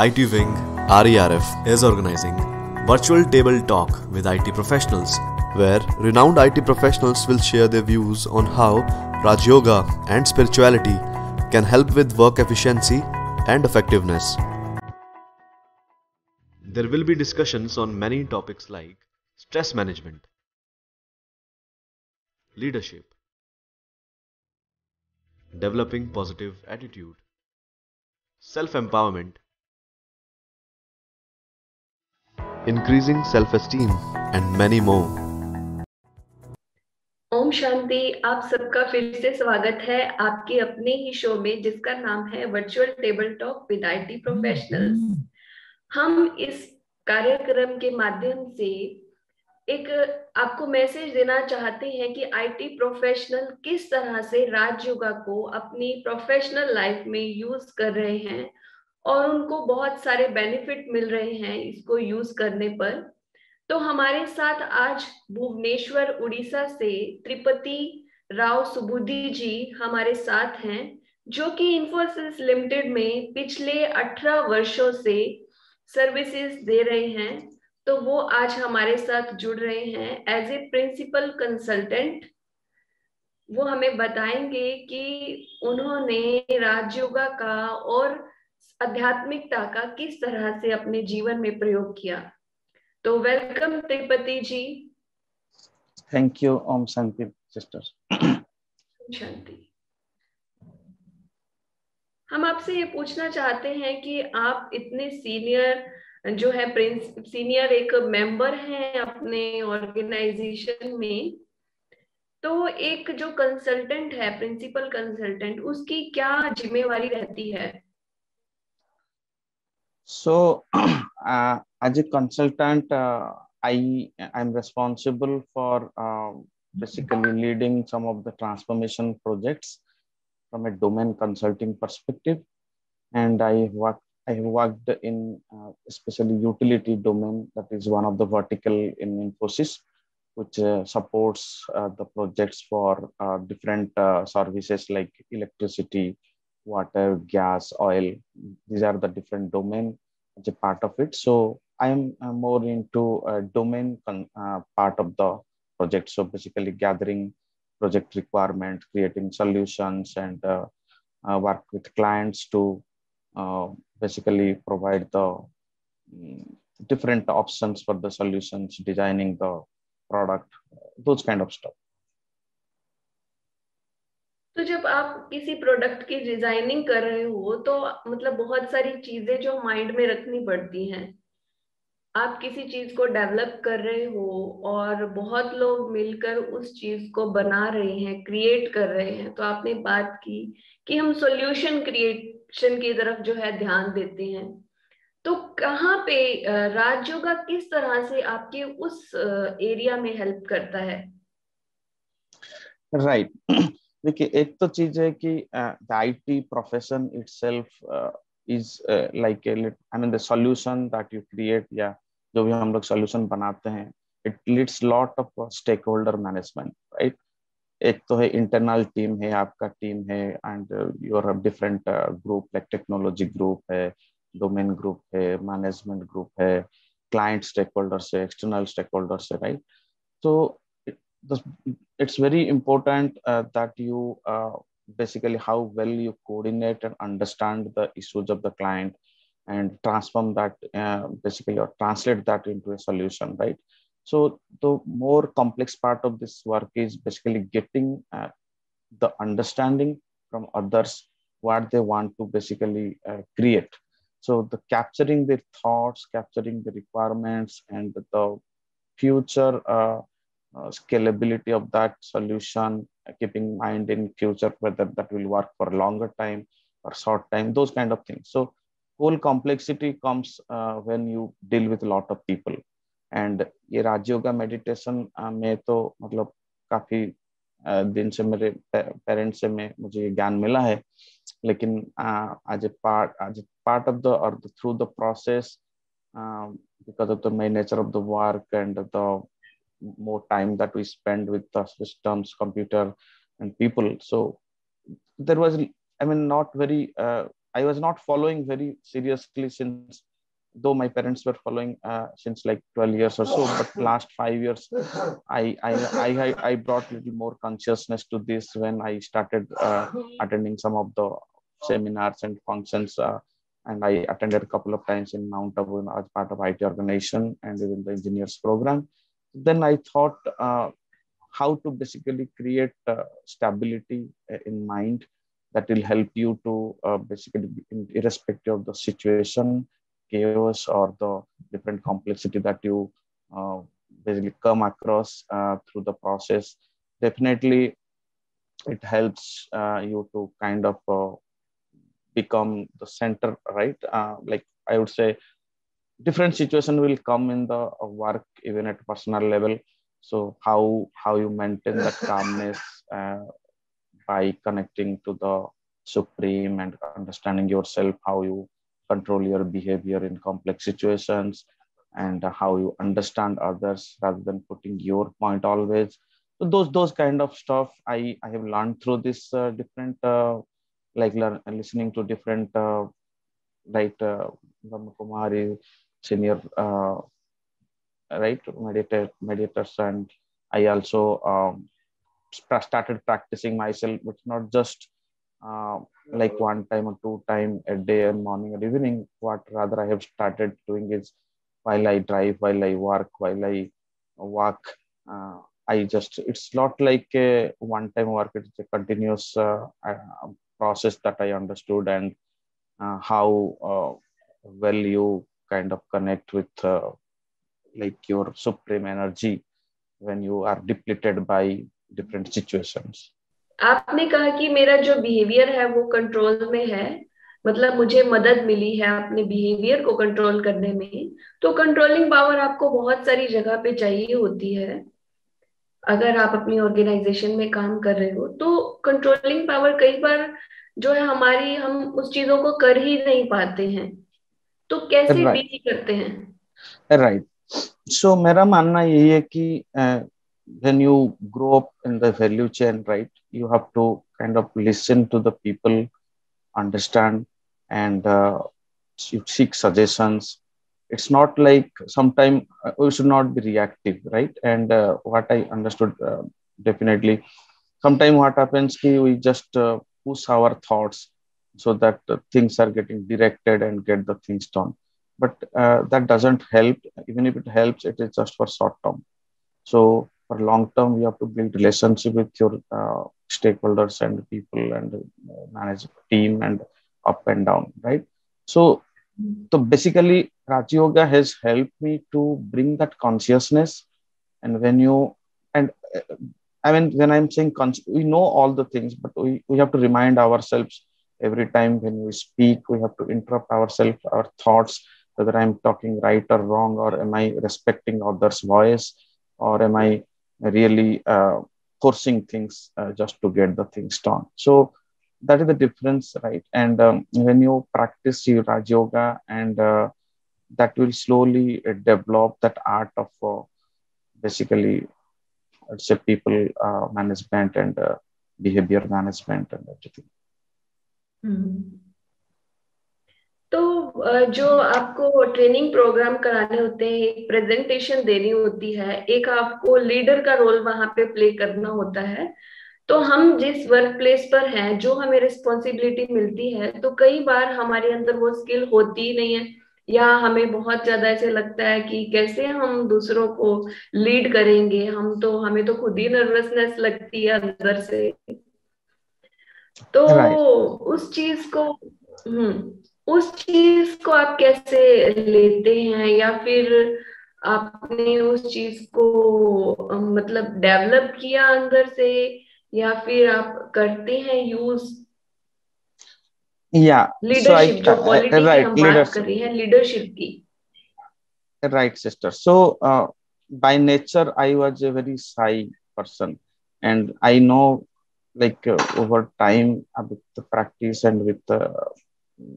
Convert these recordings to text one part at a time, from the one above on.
IT Wing RERF is organizing Virtual Table Talk with IT professionals, where renowned IT professionals will share their views on how Raj Yoga and spirituality can help with work efficiency and effectiveness. There will be discussions on many topics like stress management, leadership, developing positive attitude, self-empowerment, increasing self-esteem, and many more. Om Shanti. आप सबका फिर से स्वागत है आपके अपने ही show में, जिसका नाम है virtual table talk with IT professionals. हम इस कार्यक्रम के माध्यम से एक आपको मैसेज देना चाहते हैं कि आईटी प्रोफेशनल किस तरह से राजयोगा को अपनी प्रोफेशनल लाइफ में यूज कर रहे हैं और उनको बहुत सारे बेनिफिट मिल रहे हैं इसको यूज करने पर। तो हमारे साथ आज भुवनेश्वर उड़ीसा से त्रिपति राव सुबुद्धि जी हमारे साथ हैं, जो कि इंफोसिस लिमिटेड में पिछले 18 वर्षों से सर्विसेज दे रहे हैं। तो वो आज हमारे साथ जुड़ रहे हैं एज ए प्रिंसिपल कंसल्टेंट। वो हमें बताएंगे कि उन्होंने राजयोगा का और आध्यात्मिकता का किस तरह से अपने जीवन में प्रयोग किया। तो welcome Tripati ji. Thank you Om Shanti sister. Shanti. हम आपसे ये पूछना चाहते हैं कि आप इतने सीनियर जो है सीनियर एक मेंबर हैं अपने ऑर्गेनाइजेशन में, तो एक जो कंसल्टेंट है प्रिंसिपल कंसल्टेंट, उसकी क्या जिम्मेवारी रहती है? So as a consultant, I'm responsible for basically leading some of the transformation projects from a domain consulting perspective, and I have worked in especially utility domain, that is one of the vertical in Infosys, which supports the projects for different services like electricity, water, gas, oil. These are the different domain as a part of it. So I am more into domain part of the project. So basically gathering project requirements, creating solutions, and work with clients to basically provide the different options for the solutions, designing the product, those kind of stuff. तो जब आप किसी product की designing कर रहे हो तो मतलब बहुत सारी चीजें जो माइंड में रखनी पड़ती हैं। आप किसी चीज को डेवलप कर रहे हो और बहुत लोग मिलकर उस चीज को बना रहे हैं, क्रिएट कर रहे हैं। तो आपने बात की कि हम सॉल्यूशन क्रिएशन की तरफ जो है ध्यान देते हैं। तो कहाँ पे राजयोगा किस तरह से आपके उस एरिया में हेल्प करता है? राइट देखिए, एक तो चीज है कि the IT profession itself is like I mean the solution that you create, या जो भी हम लोग सॉल्यूशन बनाते हैं, it leads lot of stakeholder management, right. एक तो है इंटरनल टीम है, आपका टीम है, and your different group like technology group है, डोमेन ग्रुप है, मैनेजमेंट ग्रुप है, क्लाइंट स्टेक होल्डर्स है, एक्सटर्नल स्टेक होल्डर्स है, right. So it's very important that you basically how well you coordinate and understand the issues of the client and transform that basically, or translate that into a solution, right? So the more complex part of this work is basically getting the understanding from others what they want to basically create. So the capturing their thoughts, capturing the requirements, and the future scalability of that solution, keeping in mind in future whether that will work for a longer time or short time, those kind of things. So whole complexity comes when you deal with a lot of people. And ये Rajyoga meditation में तो मतलब काफी दिन से मेरे parents से मुझे ये ज्ञान मिला है, लेकिन as a part of the or through the process, because of the main nature of the work and the more time that we spend with the systems, computer, and people. So there was, I mean, not very, I was not following very seriously, since though my parents were following since like 12 years or so, but last 5 years I brought little more consciousness to this when I started attending some of the seminars and functions, and I attended a couple of times in Mount Abu as part of IT organization and even the engineers program. Then I thought how to basically create stability in mind that will help you to basically, irrespective of the situation, chaos, or the different complexity that you uh, basically come across through the process. Definitely, it helps you to kind of become the center, right? Like I would say, different situation will come in the work, even at personal level. So how you maintain that calmness by connecting to the supreme and understanding yourself, how you control your behavior in complex situations, and how you understand others rather than putting your point always. So those kind of stuff I have learned through this different listening to different like Brahma Kumari senior right meditators, and I also started practicing myself, but not just uh, like one time or two time a day, and morning or evening. What rather I have started doing is, while I drive, while I work, while I walk, I just, it's not like a one time work, it's a continuous process that I understood, and how well you kind of connect with like your supreme energy when you are depleted by different situations. आपने कहा कि मेरा जो behaviour है वो control में है, मतलब मुझे मदद मिली है अपने बिहेवियर को कंट्रोल करने में। तो कंट्रोलिंग पावर आपको बहुत सारी जगह पे चाहिए होती है। अगर आप अपनी ऑर्गेनाइजेशन में काम कर रहे हो तो कंट्रोलिंग पावर कई बार जो है हमारी, हम उस चीजों को कर ही नहीं पाते हैं, तो कैसे Right, डील करते हैं? right. So मेरा मानना यही है कि when you grow up in the value chain, right, you have to kind of listen to the people, understand, and you seek suggestions. It's not like sometimes we should not be reactive, right? And what I understood definitely, sometimes what happens is we just push our thoughts so that things are getting directed and get the things done. But that doesn't help. Even if it helps, it is just for short term. So for long term, we have to build relationship with your stakeholders and people, and manage team, and up and down, right? So basically, Raja Yoga has helped me to bring that consciousness. And when you, and I mean, when I'm saying we know all the things, but we have to remind ourselves every time when we speak, we have to interrupt ourselves, our thoughts, whether I'm talking right or wrong, or am I respecting others' voice, or am I really forcing things just to get the things done. So that is the difference, right? And when you practice your Raj Yoga, and that will slowly develop that art of basically, let's say, people management, and behavior management, and everything. तो जो आपको training programme कराने होते हैं, एक presentation देनी होती है, एक आपको लीडर का रोल वहां पे प्ले करना होता है। तो हम जिस वर्क प्लेस पर हैं, जो हमें रिस्पॉन्सिबिलिटी मिलती है, तो कई बार हमारे अंदर वो स्किल होती ही नहीं है, या हमें बहुत ज्यादा ऐसे लगता है कि कैसे हम दूसरों को लीड करेंगे, हमें तो खुद ही नर्वसनेस लगती है अंदर से। तो Right. उस चीज को उस चीज को आप कैसे लेते हैं, या फिर आपने उस चीज को मतलब डेवलप किया अंदर से, या फिर आप करते हैं यूज Yeah. So लीडरशिप, जो क्वालिटी की right, हम बात कर रहे हैं लीडरशिप की? right, sister. So by nature, I was a very shy person, and I know, like over time, with the practice and with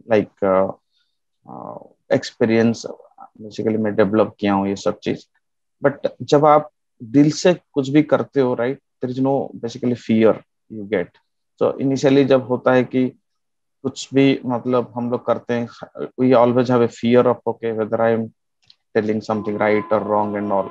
like experience, basically मैं develop किया हूँ ये सब चीज. But जब आप दिल से कुछ भी करते हो, right, there is no basically fear you get. So initially जब होता है कि कुछ भी मतलब हम लोग करते हैं, we always have a fear of okay whether I am telling something right or wrong and all.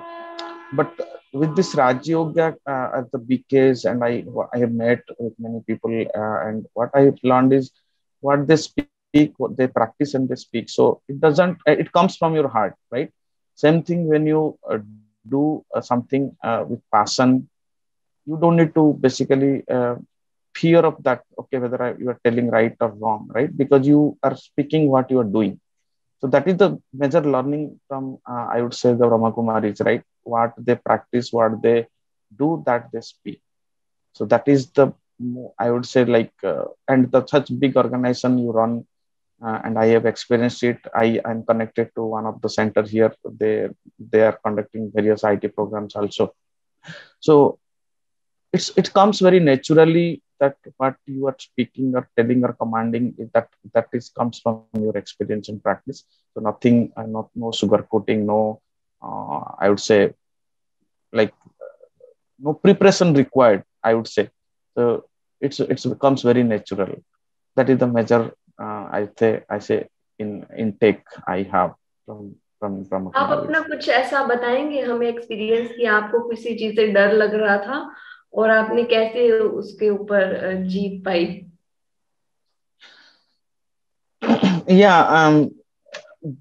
But with this Raj Yoga at the BKs, and I have met with many people, and what I learned is what they speak, what they practice, and they speak. So it doesn't, it comes from your heart, right? Same thing when you do something with passion, you don't need to basically fear of that. Okay, whether you are telling right or wrong, right? Because you are speaking what you are doing. So that is the major learning from, I would say, the Brahma Kumaris, right? What they practice, what they do, that they speak. So that is the, I would say, like, and the such big organization you run, and I have experienced it. I am connected to one of the center here. They are conducting various IT programs also. So it comes very naturally that what you are speaking or telling or commanding is that is comes from your experience and practice. So nothing, not no sugarcoating, no, I would say, like, no preparation required, I would say. So it becomes very natural. That is the measure, I say in intake I have from आप Kumar. अपना कुछ ऐसा बताएंगे हमें experience कि आपको किसी चीज से डर लग रहा था और आपने कैसे उसके ऊपर जीत पाई? या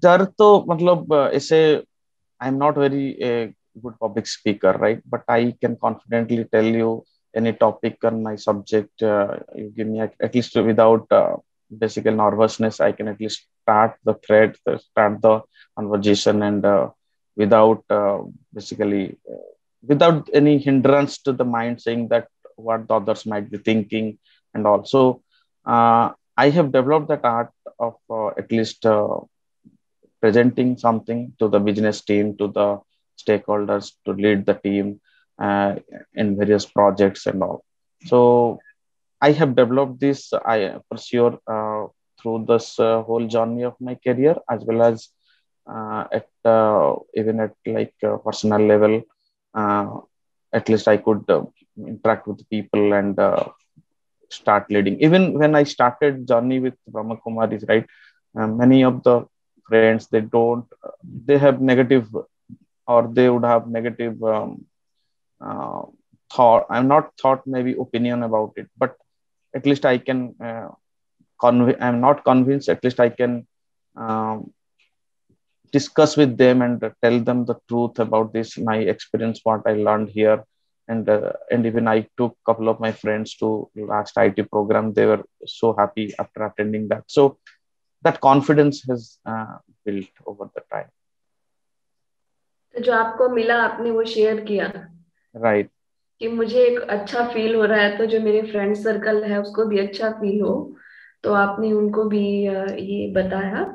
डर तो मतलब ऐसे, I'm not very a good public speaker, right? But I can confidently tell you any topic on my subject. You give me at least without basic nervousness, I can at least start the thread, start the conversation, and without basically without any hindrance to the mind, saying that what the others might be thinking, and also I have developed that art of at least. Presenting something to the business team, to the stakeholders, to lead the team in various projects and all. So I have developed this, I for sure, through this whole journey of my career, as well as at even at like personal level. Uh, at least I could interact with people and start leading. Even when I started journey with Brahma Kumaris, right? Many of the friends, they don't, they have negative, or they would have negative uh, thought. I'm not thought maybe opinion about it, but at least I can I'm not convinced. At least I can um, discuss with them and tell them the truth about this, my experience, what I learned here. And even I took a couple of my friends to last IT program. They were so happy after attending that. So that confidence has built over the time. तो जो आपको मिला आपने वो share किया Right. कि मुझे एक अच्छा फील हो रहा है तो जो मेरे फ्रेंड सर्कल है उसको भी अच्छा फील हो, तो आपने उनको भी ये बताया।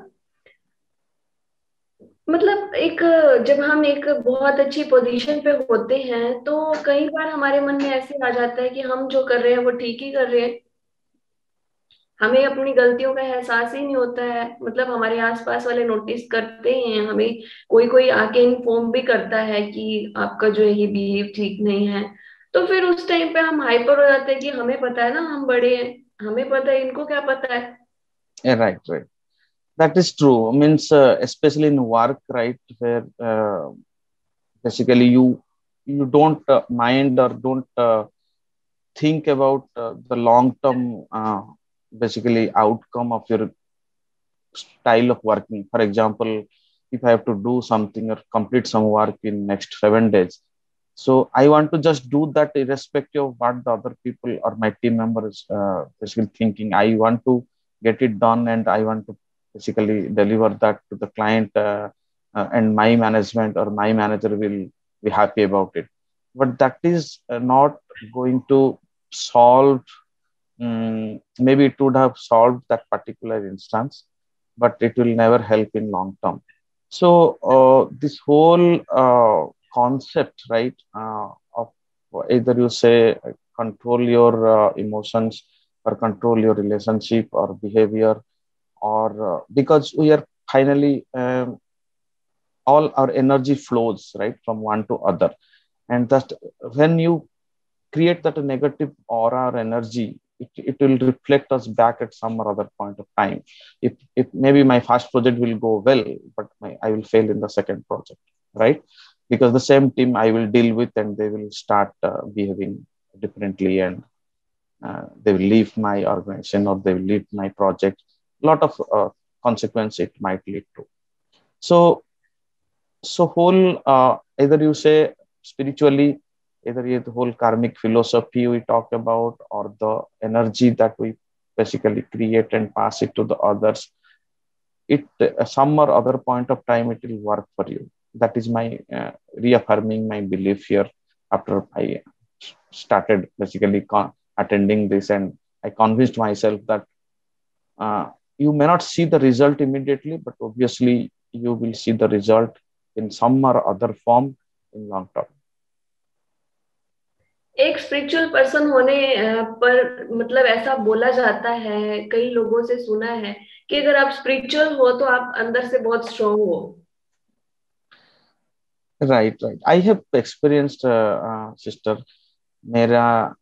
मतलब एक जब हम एक बहुत अच्छी पोजीशन पे होते हैं तो कई बार हमारे मन में ऐसे आ जाता है कि हम जो कर रहे हैं वो ठीक ही कर रहे हैं, हमें अपनी गलतियों का एहसास ही नहीं होता है। मतलब हमारे आसपास वाले नोटिस करते हैं हमें, कोई कोई आके इन्फॉर्म भी करता है कि आपका जो है ये बिहेव ठीक नहीं है। तो फिर उस टाइम पे हम हाइपर हो जाते हैं कि हमें पता है ना, हम बड़े हैं, हमें पता है, इनको क्या पता है। Yeah, right, right. That is true. Means especially in work, right, where basically you don't mind or don't think about the long term basically outcome of your style of working. For example, if I have to do something or complete some work in next 7 days, so I want to just do that irrespective of what the other people or my team members basically thinking. I want to get it done, and I want to basically deliver that to the client, and my management or my manager will be happy about it. But that is not going to solve. Maybe it would have solved that particular instance, but it will never help in long term. So this whole concept, right, of either you say control your emotions or control your relationship or behavior, or because we are finally all our energy flows right from one to other, and that when you create that negative aura or energy, it will reflect us back at some or other point of time. If maybe my first project will go well, but I will fail in the second project, right? Because the same team I will deal with, and they will start behaving differently, and they will leave my organization, or they will leave my project. A lot of consequence it might lead to. So whole, either you say spiritually, either the whole karmic philosophy we talk about, or the energy that we basically create and pass it to the others, it some or other point of time it will work for you. That is my reaffirming my belief here after I started basically attending this, and I convinced myself that you may not see the result immediately, but obviously you will see the result in some or other form in long term. एक spiritual person होने पर मतलब ऐसा बोला जाता है, कई लोगों से सुना है कि अगर आप स्पिरिचुअल हो तो आप अंदर से बहुत स्ट्रांग हो. Right right, I have experienced sister. मेरा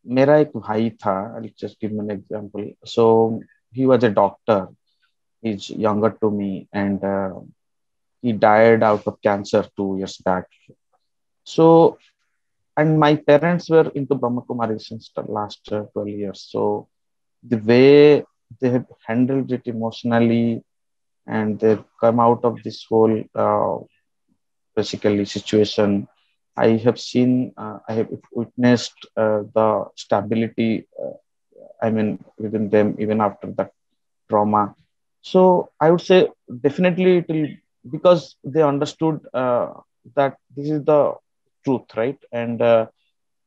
मेरा एक भाई था, I just give an example. So he was a doctor, he is younger to me, and he died out of cancer 2 years back. So, and my parents were into Brahma Kumari since the last 12 years. So the way they have handled it emotionally, and they've come out of this whole basically situation, I have seen, I have witnessed the stability, I mean, within them even after that trauma. So I would say definitely it will, because they understood that this is the truth, right? And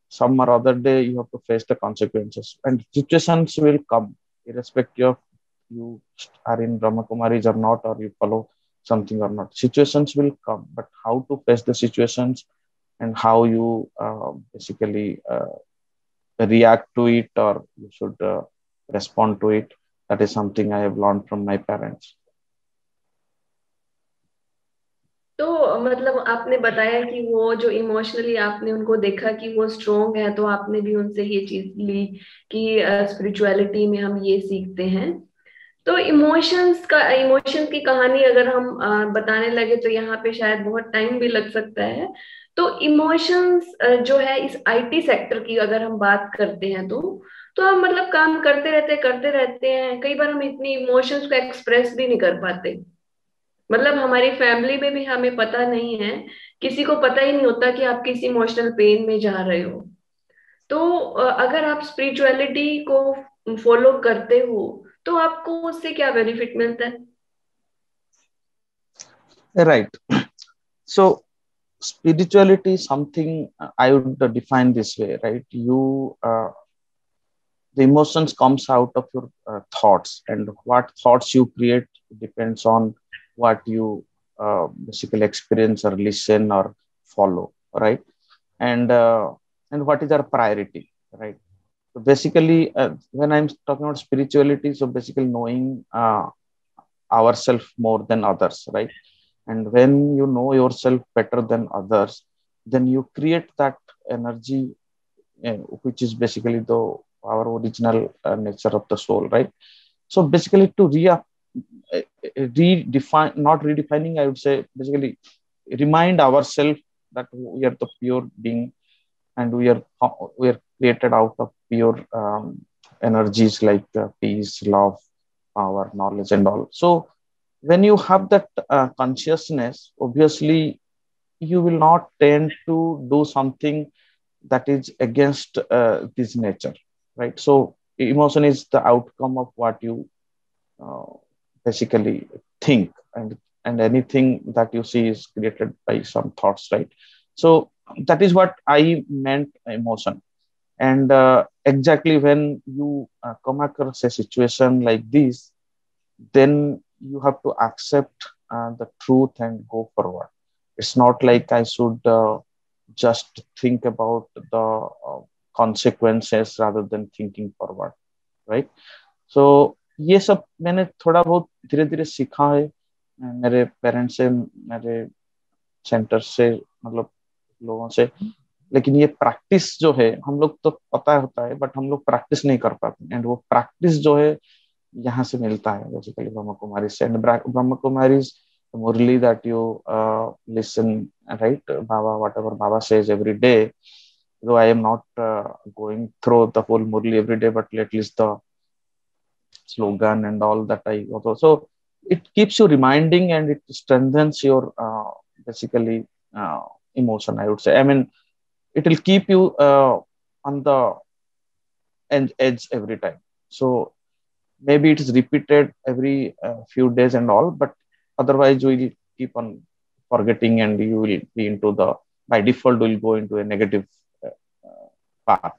some or other day you have to face the consequences, and situations will come irrespective of you are in Brahma Kumaris or not, or you follow something or not. Situations will come, but how to face the situations and how you basically react to it, or you should respond to it, that is something I have learned from my parents. तो मतलब आपने बताया कि वो जो emotionally आपने उनको देखा कि वो स्ट्रोंग है, तो आपने भी उनसे ये चीज ली कि स्पिरिचुअलिटी में हम ये सीखते हैं. तो इमोशंस की कहानी अगर हम बताने लगे तो यहाँ पे शायद बहुत टाइम भी लग सकता है. तो इमोशंस जो है इस आईटी सेक्टर की अगर हम बात करते हैं तो हम मतलब काम करते रहते हैं. कई बार हम इतनी इमोशंस को एक्सप्रेस भी नहीं कर पाते. मतलब हमारी फैमिली में भी हमें पता नहीं है, किसी को पता ही नहीं होता कि आप किस इमोशनल पेन में जा रहे हो. तो अगर आप स्पिरिचुअलिटी को फॉलो करते हो तो आपको उससे क्या बेनिफिट मिलता है? Right. So spirituality is something I would define this way, right? The emotions comes out of your thoughts, and what thoughts you create depends on what you basically experience or listen or follow, right? And what is our priority, right? So basically, when I'm talking about spirituality, so basically knowing ourselves more than others, right? And when you know yourself better than others, then you create that energy, which is basically our original nature of the soul, right? So basically, to redefine, not redefining, I would say, basically remind ourselves that we are the pure being, and we are created out of pure energies like peace, love, power, knowledge, and all. So when you have that consciousness, obviously you will not tend to do something that is against this nature, right? So emotion is the outcome of what you basically think, and anything that you see is created by some thoughts, right? So that is what I meant emotion. And exactly when you come across a situation like this, then you have to accept the truth and go forward. It's not like I should just think about the consequences rather than thinking forward, right? So ये सब मैंने थोड़ा बहुत धीरे धीरे सीखा है मेरे पेरेंट्स से, मेरे सेंटर से, मतलब लोगों से. लेकिन ये प्रैक्टिस जो है हम लोग तो पता होता है बट हम लोग प्रैक्टिस नहीं कर पाते, एंड वो प्रैक्टिस जो है यहाँ से मिलता है बेसिकली ब्रह्म कुमारी से। And Brahma Kumari Murli that you listen, right? Baba, whatever Baba says every day, though I am not going through the whole Murli every day, but at least the slogan and all that I also. So it keeps you reminding and it strengthens your basically emotion, I would say. I mean, it will keep you on the edge every time. So maybe it is repeated every few days and all, but otherwise you will keep on forgetting and you will be into the, by default will go into a negative path.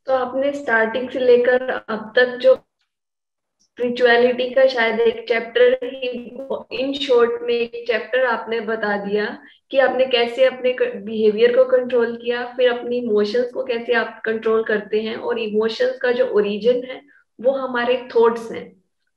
तो आपने starting से लेकर अब तक जो spirituality का शायद एक चैप्टर ही, इन शॉर्ट में एक चैप्टर आपने बता दिया कि आपने कैसे अपने बिहेवियर को कंट्रोल किया, फिर अपनी इमोशंस को कैसे आप कंट्रोल करते हैं, और इमोशंस का जो ओरिजिन है वो हमारे थॉट्स हैं,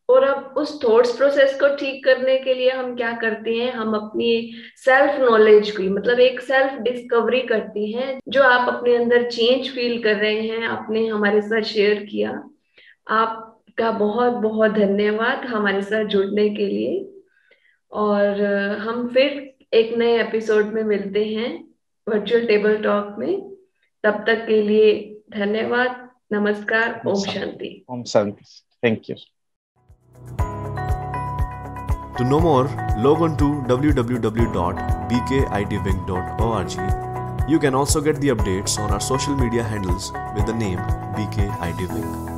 और अब उस थॉट्स प्रोसेस को ठीक करने के लिए हम क्या करते हैं, हम अपनी सेल्फ नॉलेज की मतलब एक सेल्फ डिस्कवरी करते हैं। जो आप अपने अंदर चेंज फील कर रहे हैं आपने हमारे साथ शेयर किया। आपका बहुत बहुत धन्यवाद हमारे साथ जुड़ने के लिए, और हम फिर एक नए एपिसोड में मिलते हैं वर्चुअल टेबल टॉक में। तब तक के लिए धन्यवाद, नमस्कार, Om Shanti. Om Shanti. Thank you. To know more, log on to www.bkitving.org. You can also get the updates on our social media handles with the name BKITwing.